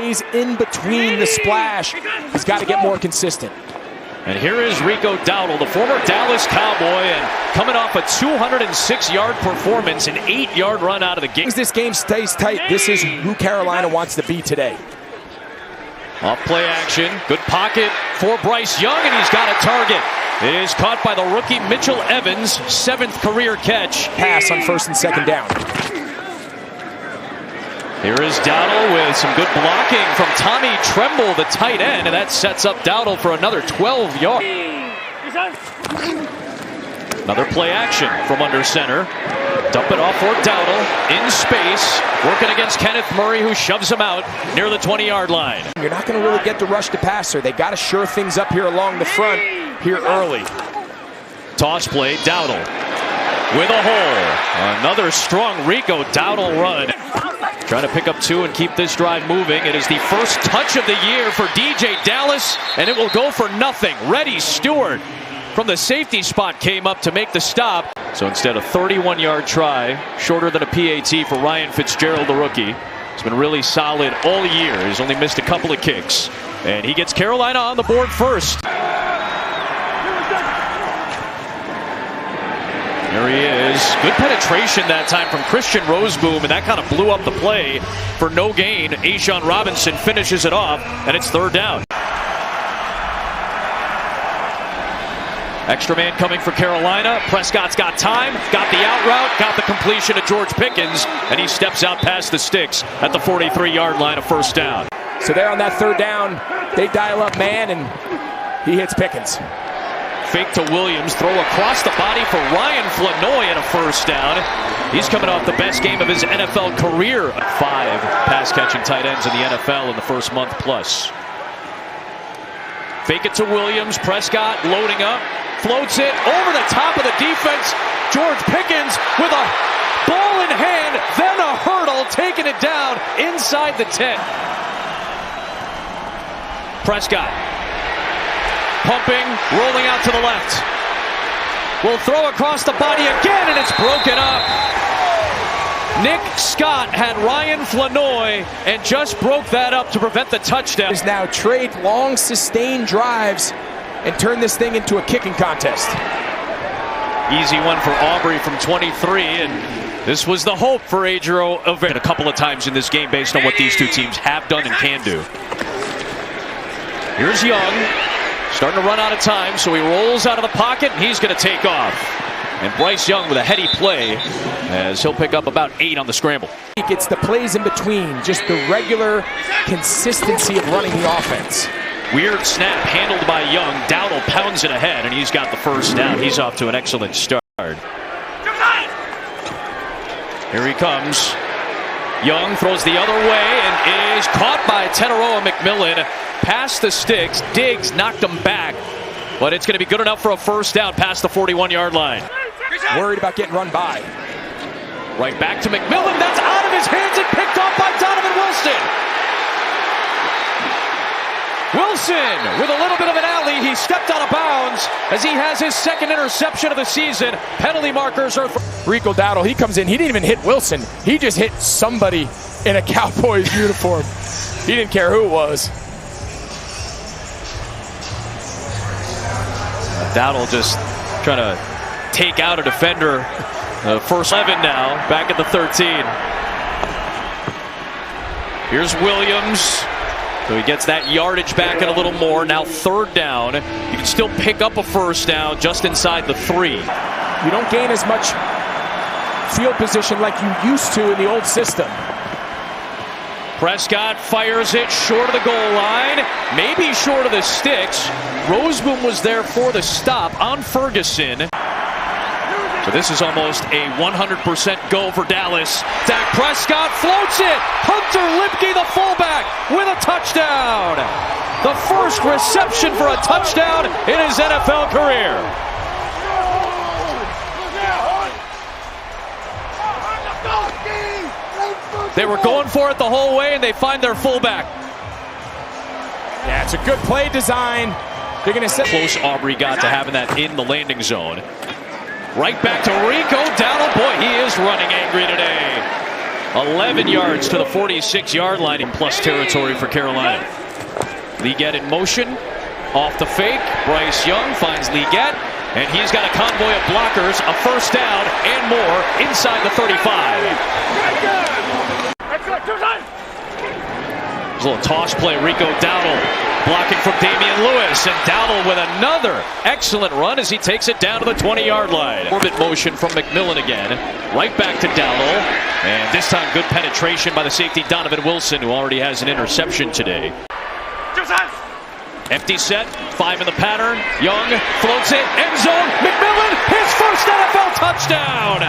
plays in between the splash. He's got to get more consistent. And here is Rico Dowdle, the former Dallas Cowboy, and coming off a 206-yard performance, an 8-yard run out of the game. This game stays tight. This is who Carolina wants to be today. Off play action, good pocket for Bryce Young, and he's got a target. It is caught by the rookie Mitchell Evans, 7th career catch. Pass on 1st and 2nd down. Here is Dowdle with some good blocking from Tommy Tremble, the tight end, and that sets up Dowdle for another 12 yards. Another play action from under center. Dump it off for Dowdle in space, working against Kenneth Murray, who shoves him out near the 20-yard line. You're not going to really get the rush to passer. They got to shore things up here along the front here early. Toss play, Dowdle with a hole. Another strong Rico Dowdle run. Trying to pick up 2 and keep this drive moving. It is the first touch of the year for DJ Dallas, and it will go for nothing. Reddy Stewart from the safety spot came up to make the stop. So instead, a 31-yard try, shorter than a PAT for Ryan Fitzgerald, the rookie. He's been really solid all year. He's only missed a couple of kicks. And he gets Carolina on the board first. There he is. Good penetration that time from Christian Roseboom, and that kind of blew up the play for no gain. A'Shawn Robinson finishes it off, and it's 3rd down. Extra man coming for Carolina. Prescott's got time, got the out route, got the completion to George Pickens, and he steps out past the sticks at the 43-yard line of 1st down. So there on that 3rd down, they dial up man, and he hits Pickens. Fake to Williams, throw across the body for Ryan Flanoy and a 1st down. He's coming off the best game of his NFL career. 5 pass-catching tight ends in the NFL in the first month plus. Fake it to Williams, Prescott loading up, floats it over the top of the defense. George Pickens with a ball in hand, then a hurdle, taking it down inside the 10. Prescott. Pumping, rolling out to the left. Will throw across the body again, and it's broken up. Nick Scott had Ryan Flanoy and just broke that up to prevent the touchdown. Is now trade long, sustained drives and turn this thing into a kicking contest. Easy one for Aubrey from 23, and this was the hope for Adriel a couple of times in this game based on what these two teams have done and can do. Here's Young. Starting to run out of time, so he rolls out of the pocket, and he's going to take off. And Bryce Young with a heady play as he'll pick up about 8 on the scramble. It's the plays in between, just the regular consistency of running the offense. Weird snap handled by Young. Dowdle pounds it ahead, and he's got the 1st down. He's off to an excellent start. Here he comes. Young throws the other way and is caught by Teteroa McMillan. Past the sticks. Diggs knocked him back. But it's going to be good enough for a 1st down past the 41-yard line. Worried about getting run by. Right back to McMillan. That's out of his hands and picked off by Donovan Wilson. Wilson with a little bit of an alley. He stepped out of bounds as he has his 2nd interception of the season. Penalty markers are... Rico Dowdle, he comes in. He didn't even hit Wilson. He just hit somebody in a Cowboys uniform. He didn't care who it was. Dowdle just trying to take out a defender. First 11 now, back at the 13. Here's Williams. So he gets that yardage back and a little more. Now 3rd down. You can still pick up a 1st down just inside the 3. You don't gain as much field position like you used to in the old system. Prescott fires it short of the goal line, maybe short of the sticks. Roseboom was there for the stop on Ferguson. So this is almost a 100% go for Dallas. Dak Prescott floats it. Hunter Lipke, the fullback, with a touchdown. The first reception for a touchdown in his NFL career. They were going for it the whole way, and they find their fullback. Yeah, it's a good play design. They're going to set. Close Aubrey got to having that in the landing zone. Right back to Rico Dowdle. Boy, he is running angry today. 11 yards to the 46-yard line in plus territory for Carolina. Liggett in motion. Off the fake. Bryce Young finds Liggett. And he's got a convoy of blockers, a first down, and more inside the 35. There's a little toss play. Rico Dowdle blocking from Damian Lewis. And Dowdle with another excellent run as he takes it down to the 20-yard line. Orbit motion from McMillan again. Right back to Dowdle. And this time good penetration by the safety Donovan Wilson, who already has an interception today. Empty set, 5 in the pattern. Young floats it, end zone. McMillan, his first NFL touchdown.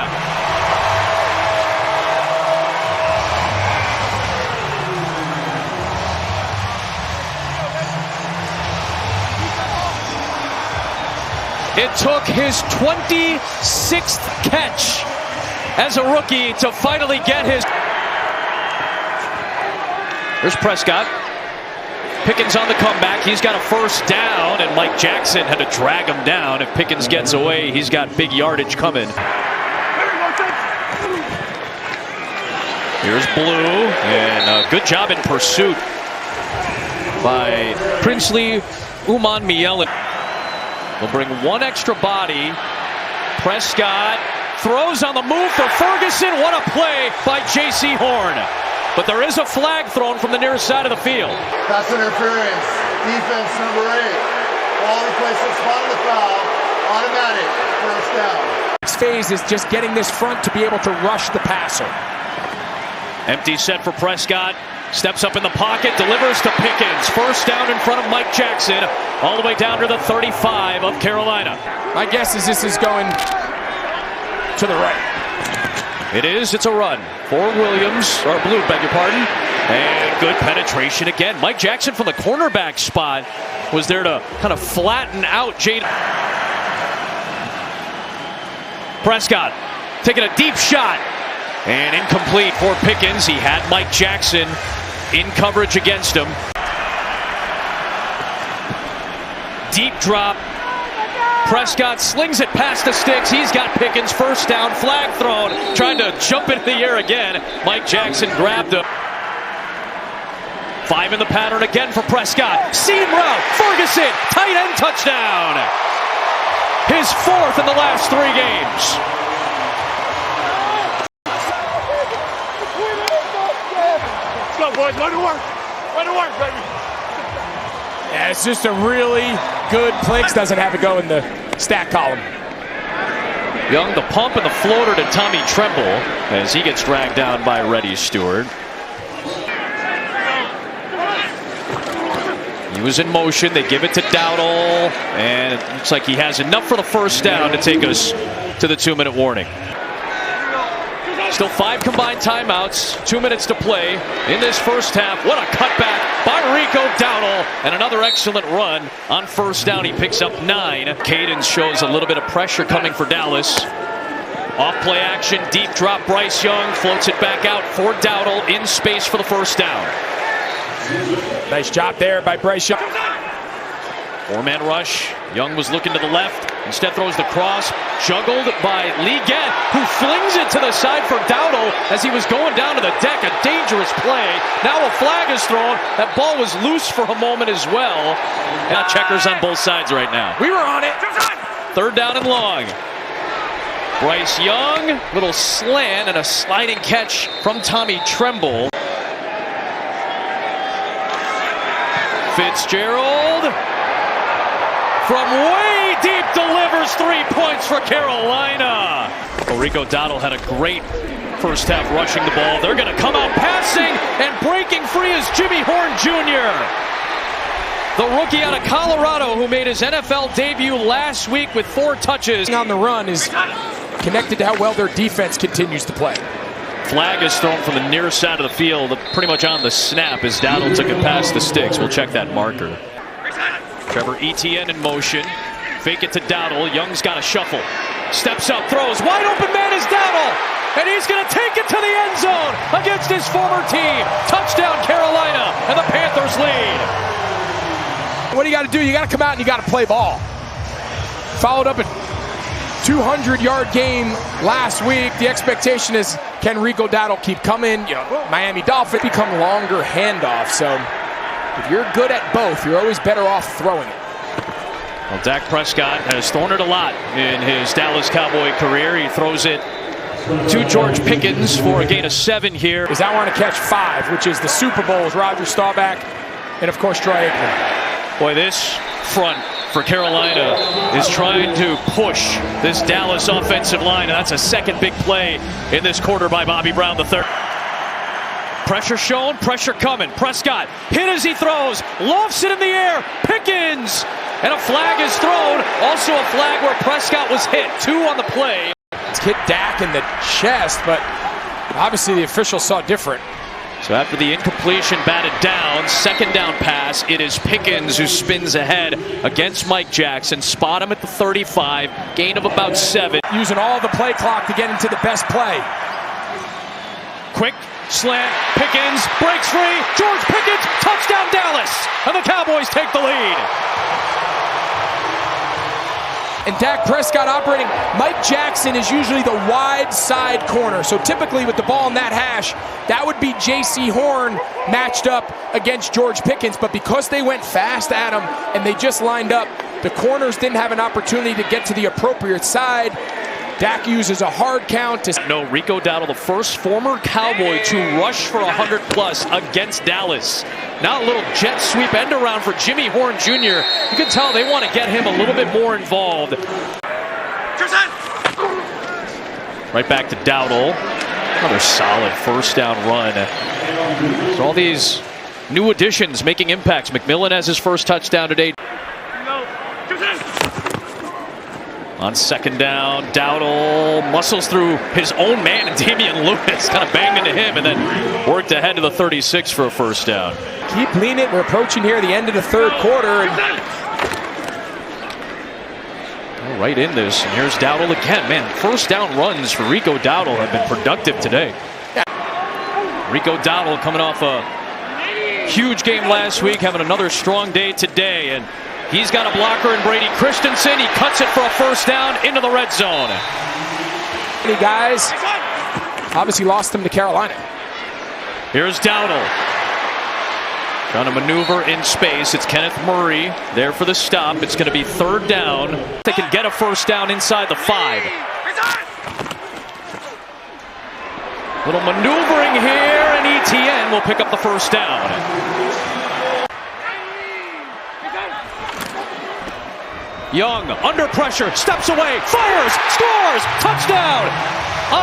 It took his 26th catch as a rookie to finally get his. There's Prescott. Pickens on the comeback. He's got a first down, and Mike Jackson had to drag him down. If Pickens gets away, he's got big yardage coming. Here's Blue, and a good job in pursuit by Princely Umanmielen. They'll bring one extra body. Prescott throws on the move for Ferguson. What a play by J.C. Horn. But there is a flag thrown from the near side of the field. Pass interference. Defense number 8. Ball replacement, spot on the foul. Automatic. First down. Next phase is just getting this front to be able to rush the passer. Empty set for Prescott. Steps up in the pocket, delivers to Pickens. First down in front of Mike Jackson, all the way down to the 35 of Carolina. My guess is this is going to the right. It is. It's a run for Williams, or Blue, beg your pardon. And good penetration again. Mike Jackson from the cornerback spot was there to kind of flatten out Jaden. Prescott taking a deep shot. And incomplete for Pickens. He had Mike Jackson in coverage against him. Deep drop. Prescott slings it past the sticks. He's got Pickens. First down. Flag thrown. Trying to jump into the air again. Mike Jackson grabbed him. 5 in the pattern again for Prescott. Seam route. Ferguson. Tight end touchdown. His 4th in the last 3 games. Let's go, boys. Way to work. Way to work, baby. Yeah, it's just a really good play. Doesn't have to go in the stat column. Young, the pump and the floater to Tommy Tremble as he gets dragged down by Reddy Stewart. He was in motion. They give it to Dowdle, and it looks like he has enough for the first down to take us to the 2-minute warning. Still 5 combined timeouts, 2 minutes to play in this first half. What a cutback by Rico Dowdle, and another excellent run on first down. He picks up 9. Cadence shows a little bit of pressure coming for Dallas. Off play action, deep drop. Bryce Young floats it back out for Dowdle in space for the first down. Nice job there by Bryce Young. 4-man rush. Young was looking to the left. Instead throws the cross. Juggled by Liggett, who flings it to the side for Dowdle as he was going down to the deck. A dangerous play. Now a flag is thrown. That ball was loose for a moment as well. And checkers on both sides right now. We were on it. 3rd down and long. Bryce Young, little slant and a sliding catch from Tommy Tremble. Fitzgerald from way deep delivers 3 points for Carolina. Rico Dowdle had a great first half rushing the ball. They're going to come out passing, and breaking free is Jimmy Horn Jr. The rookie out of Colorado who made his NFL debut last week with 4 touches. On the run is connected to how well their defense continues to play. Flag is thrown from the near side of the field, pretty much on the snap as Dowdle took it past the sticks. We'll check that marker. Trevor Etienne in motion. Fake it to Dowdle. Young's got a shuffle. Steps up, throws. Wide open man is Dowdle. And he's going to take it to the end zone against his former team. Touchdown Carolina, and the Panthers lead. What do you got to do? You got to come out and you got to play ball. Followed up at 200-yard game last week. The expectation is, can Rico Dowdle keep coming? You know, Miami Dolphins become longer handoffs. So if you're good at both, you're always better off throwing it. Well, Dak Prescott has thrown it a lot in his Dallas Cowboy career. He throws it to George Pickens for a gain of 7 here. Is that one to catch 5, which is the Super Bowl with Roger Staubach and, of course, Troy Aikman. Boy, this front for Carolina is trying to push this Dallas offensive line. And that's a second big play in this quarter by Bobby Brown III. Pressure shown, pressure coming. Prescott hit as he throws, lofts it in the air. Pickens! And a flag is thrown. Also a flag where Prescott was hit. 2 on the play. It's hit Dak in the chest, but obviously the official saw different. So after the incompletion batted down, second down pass, it is Pickens who spins ahead against Mike Jackson. Spot him at the 35, gain of about 7. Using all the play clock to get into the best play. Quick slant, Pickens breaks free. George Pickens, touchdown Dallas, and the Cowboys take the lead. And Dak Prescott operating. Mike Jackson is usually the wide side corner. So typically with the ball in that hash, that would be J.C. Horn matched up against George Pickens. But because they went fast at him and they just lined up, the corners didn't have an opportunity to get to the appropriate side. Dak uses a hard count to... No, Rico Dowdle, the first former Cowboy to rush for 100-plus against Dallas. Now a little jet sweep end around for Jimmy Horn Jr. You can tell they want to get him a little bit more involved. Right back to Dowdle. Another solid first down run. So all these new additions making impacts. McMillan has his first touchdown today. On second down, Dowdle muscles through his own man and Damian Lewis. Kind of banged into him and then worked ahead to the 36 for a first down. Keep leaning. We're approaching here the end of the third quarter. Right in this. And here's Dowdle again. Man, first down runs for Rico Dowdle have been productive today. Rico Dowdle coming off a huge game last week, having another strong day today. And he's got a blocker in Brady Christensen. He cuts it for a first down into the red zone. Many guys obviously lost them to Carolina. Here's Dowdle. Trying to maneuver in space. It's Kenneth Murray there for the stop. It's going to be third down. They can get a first down inside the 5. Little maneuvering here, and ETN will pick up the first down. Young, under pressure, steps away, fires, scores, touchdown!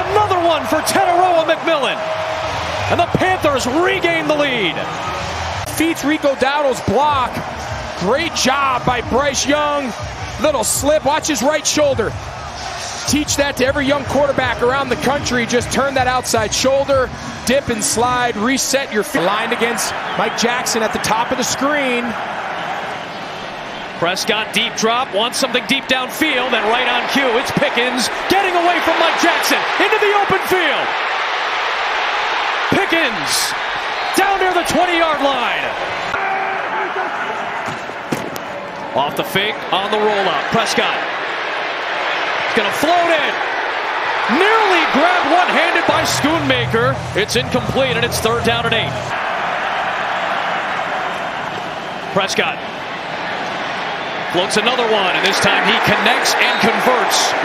Another one for Teteroa McMillan. And the Panthers regain the lead. Feeds Rico Dowdle's block. Great job by Bryce Young. Little slip. Watch his right shoulder. Teach that to every young quarterback around the country. Just turn that outside shoulder, dip and slide, reset your feet. Lined against Mike Jackson at the top of the screen. Prescott deep drop, wants something deep downfield, and right on cue, it's Pickens getting away from Mike Jackson into the open field. Pickens down near the 20-yard line. Off the fake, on the rollout. Prescott is going to float in. Nearly grabbed one-handed by Schoonmaker. It's incomplete, and it's third down and 8. Prescott floats another one, and this time he connects and converts.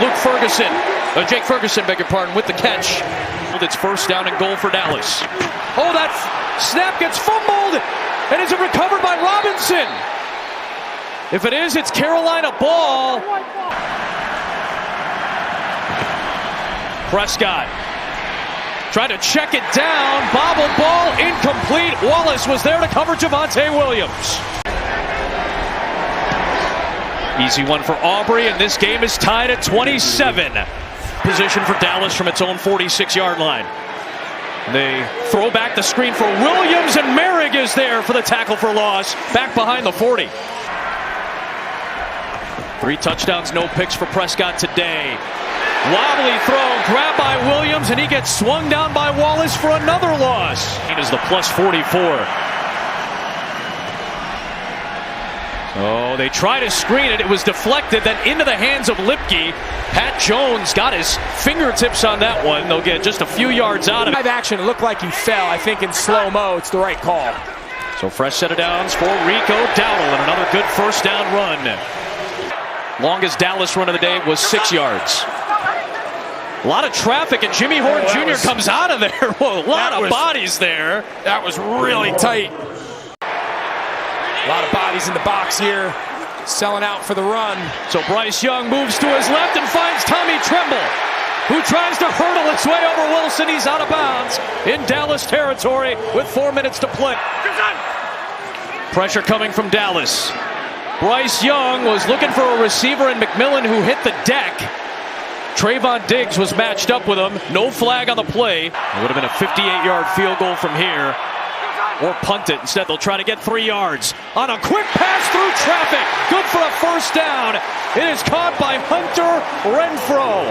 Jake Ferguson, beg your pardon, with the catch. It's first down and goal for Dallas. Oh, that snap gets fumbled, and is it recovered by Robinson? If it is, it's Carolina ball. Prescott tried to check it down. Bobbled ball, incomplete. Wallace was there to cover Javonte Williams. Easy one for Aubrey, and this game is tied at 27. Position for Dallas from its own 46-yard line. They throw back the screen for Williams, and Merrick is there for the tackle for loss, back behind the 40. 3 touchdowns, no picks for Prescott today. Wobbly throw, grabbed by Williams, and he gets swung down by Wallace for another loss. It is the plus 44. Oh, they try to screen it. It was deflected, then into the hands of Lipke. Pat Jones got his fingertips on that one. They'll get just a few yards out of it. Live action, it looked like he fell. I think in slow-mo, it's the right call. So fresh set of downs for Rico Dowdle and another good first down run. Longest Dallas run of the day was 6 yards. A lot of traffic, and Jimmy Horn Jr. comes out of there. Whoa, a lot of bodies there. That was really tight. A lot of bodies in the box here, selling out for the run. So Bryce Young moves to his left and finds Tommy Tremble, who tries to hurdle his way over Wilson. He's out of bounds in Dallas territory with 4 minutes to play. Pressure coming from Dallas. Bryce Young was looking for a receiver in McMillan, who hit the deck. Trayvon Diggs was matched up with him. No flag on the play. It would have been a 58-yard field goal from here. Or punt it. Instead, they'll try to get 3 yards on a quick pass through traffic. Good for a first down. It is caught by Hunter Renfrow.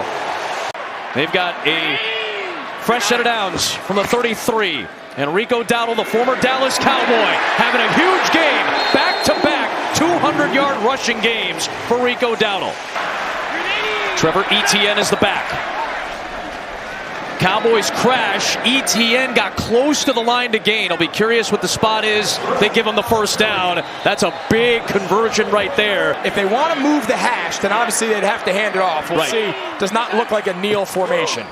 They've got a fresh set of downs from the 33. And Rico Dowdle, the former Dallas Cowboy, having a huge game. Back-to-back 200-yard rushing games for Rico Dowdle. Trevor Etienne is the back. Cowboys crash. Etienne got close to the line to gain. I'll be curious what the spot is. They give him the first down. That's a big conversion right there. If they want to move the hash, then obviously they'd have to hand it off. We'll see. Does not look like a kneel formation.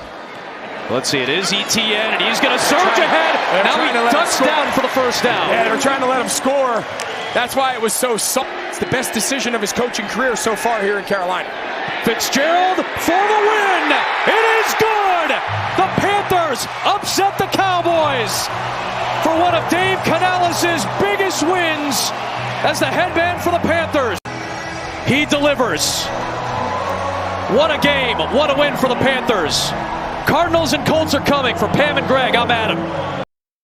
Let's see. It is Etienne, and he's going to surge ahead. Now he ducks down for the first down. Yeah, they're trying to let him score. That's why it was so soft. It's the best decision of his coaching career so far here in Carolina. Fitzgerald for the win. It is good. The Panthers upset the Cowboys for one of Dave Canales' biggest wins as the headman for the Panthers. He delivers. What a game. What a win for the Panthers. Cardinals and Colts are coming. For Pam and Greg, I'm Adam.